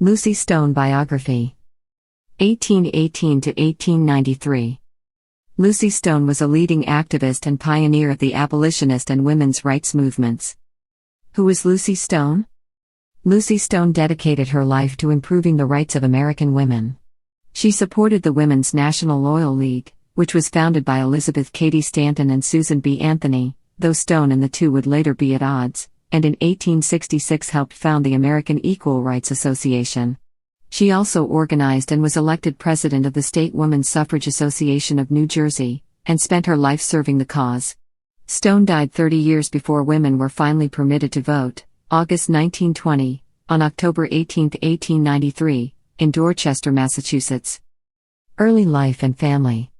Lucy Stone Biography 1818 to 1893. Lucy Stone was a leading activist and pioneer of the abolitionist and women's rights movements. Who was Lucy Stone? Lucy Stone dedicated her life to improving the rights of American women. She supported the Women's National Loyal League, which was founded by Elizabeth Cady Stanton and Susan B. Anthony, though Stone and the two would later be at odds, and in 1866 helped found the American Equal Rights Association. She also organized and was elected president of the State Woman Suffrage Association of New Jersey, and spent her life serving the cause. Stone died 30 years before women were finally permitted to vote, August 1920, on October 18, 1893, in Dorchester, Massachusetts. Early life and family.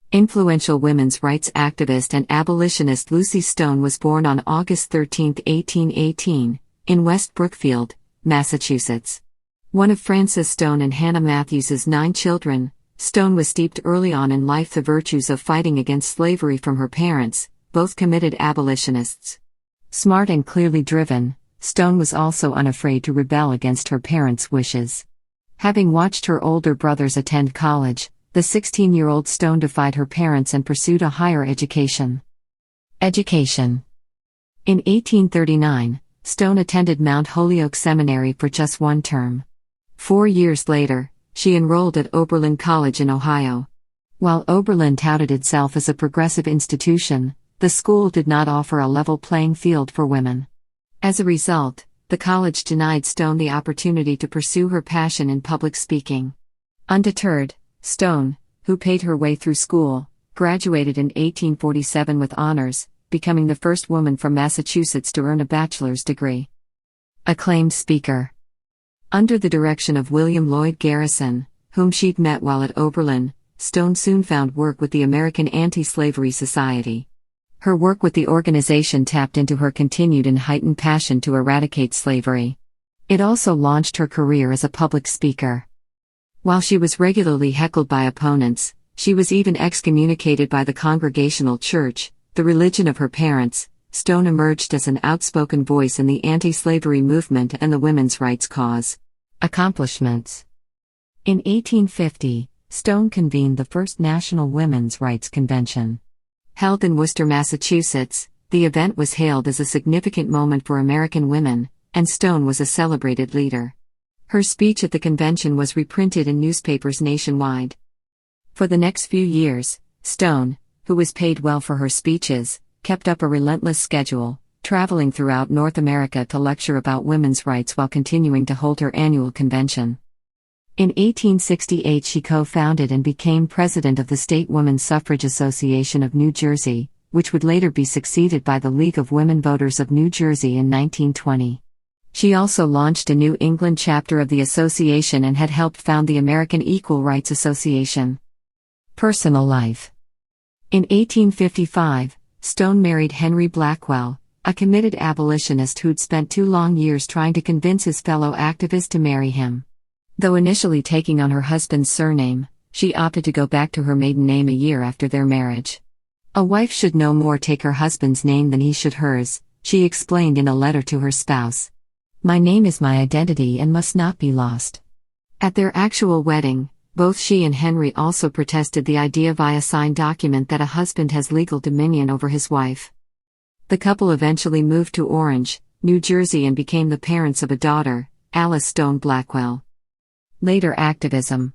Influential women's rights activist and abolitionist Lucy Stone was born on August 13, 1818, in West Brookfield, Massachusetts. One of Frances Stone and Hannah Matthews's 9 children, Stone was steeped early on in life the virtues of fighting against slavery from her parents, both committed abolitionists. Smart and clearly driven, Stone was also unafraid to rebel against her parents' wishes. Having watched her older brothers attend college, the 16-year-old Stone defied her parents and pursued a higher education. Education. In 1839, Stone attended Mount Holyoke Seminary for just 1 term. 4 years later, she enrolled at Oberlin College in Ohio. While Oberlin touted itself as a progressive institution, the school did not offer a level playing field for women. As a result, the college denied Stone the opportunity to pursue her passion in public speaking. Undeterred, Stone, who paid her way through school, graduated in 1847 with honors, becoming the first woman from Massachusetts to earn a bachelor's degree. Acclaimed speaker. Under the direction of William Lloyd Garrison, whom she'd met while at Oberlin, Stone soon found work with the American Anti-Slavery Society. Her work with the organization tapped into her continued and heightened passion to eradicate slavery. It also launched her career as a public speaker. While she was regularly heckled by opponents, she was even excommunicated by the Congregational Church, the religion of her parents. Stone emerged as an outspoken voice in the anti-slavery movement and the women's rights cause. Accomplishments. In 1850, Stone convened the first National Women's Rights Convention. Held in Worcester, Massachusetts, the event was hailed as a significant moment for American women, and Stone was a celebrated leader. Her speech at the convention was reprinted in newspapers nationwide. For the next few years, Stone, who was paid well for her speeches, kept up a relentless schedule, traveling throughout North America to lecture about women's rights while continuing to hold her annual convention. In 1868 she co-founded and became president of the State Woman Suffrage Association of New Jersey, which would later be succeeded by the League of Women Voters of New Jersey in 1920. She also launched a New England chapter of the association and had helped found the American Equal Rights Association. Personal life. In 1855, Stone married Henry Blackwell, a committed abolitionist who'd spent 2 long years trying to convince his fellow activists to marry him. Though initially taking on her husband's surname, she opted to go back to her maiden name a year after their marriage. A wife should no more take her husband's name than he should hers, she explained in a letter to her spouse. My name is my identity and must not be lost. At their actual wedding, both she and Henry also protested the idea via signed document that a husband has legal dominion over his wife. The couple eventually moved to Orange, New Jersey and became the parents of a daughter, Alice Stone Blackwell. Later activism.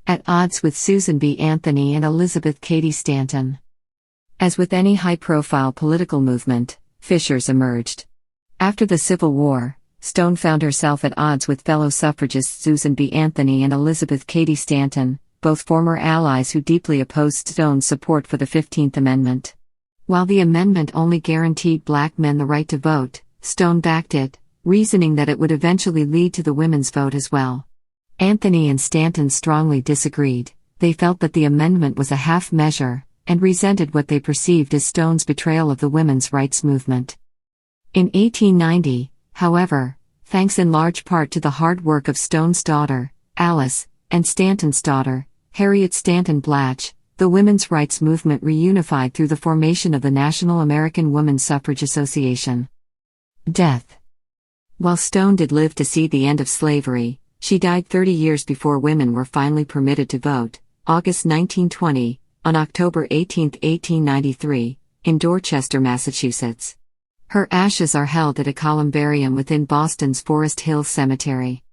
At odds with Susan B. Anthony and Elizabeth Cady Stanton. As with any high-profile political movement, fissures emerged. After the Civil War, Stone found herself at odds with fellow suffragists Susan B. Anthony and Elizabeth Cady Stanton, both former allies who deeply opposed Stone's support for the 15th Amendment. While the amendment only guaranteed black men the right to vote, Stone backed it, reasoning that it would eventually lead to the women's vote as well. Anthony and Stanton strongly disagreed. They felt that the amendment was a half measure, and resented what they perceived as Stone's betrayal of the women's rights movement. In 1890, however, thanks in large part to the hard work of Stone's daughter, Alice, and Stanton's daughter, Harriet Stanton Blatch, the women's rights movement reunified through the formation of the National American Woman Suffrage Association. Death. While Stone did live to see the end of slavery, She died 30 years before women were finally permitted to vote, August 1920, on October 18, 1893, in Dorchester, Massachusetts. Her ashes are held at a columbarium within Boston's Forest Hill Cemetery.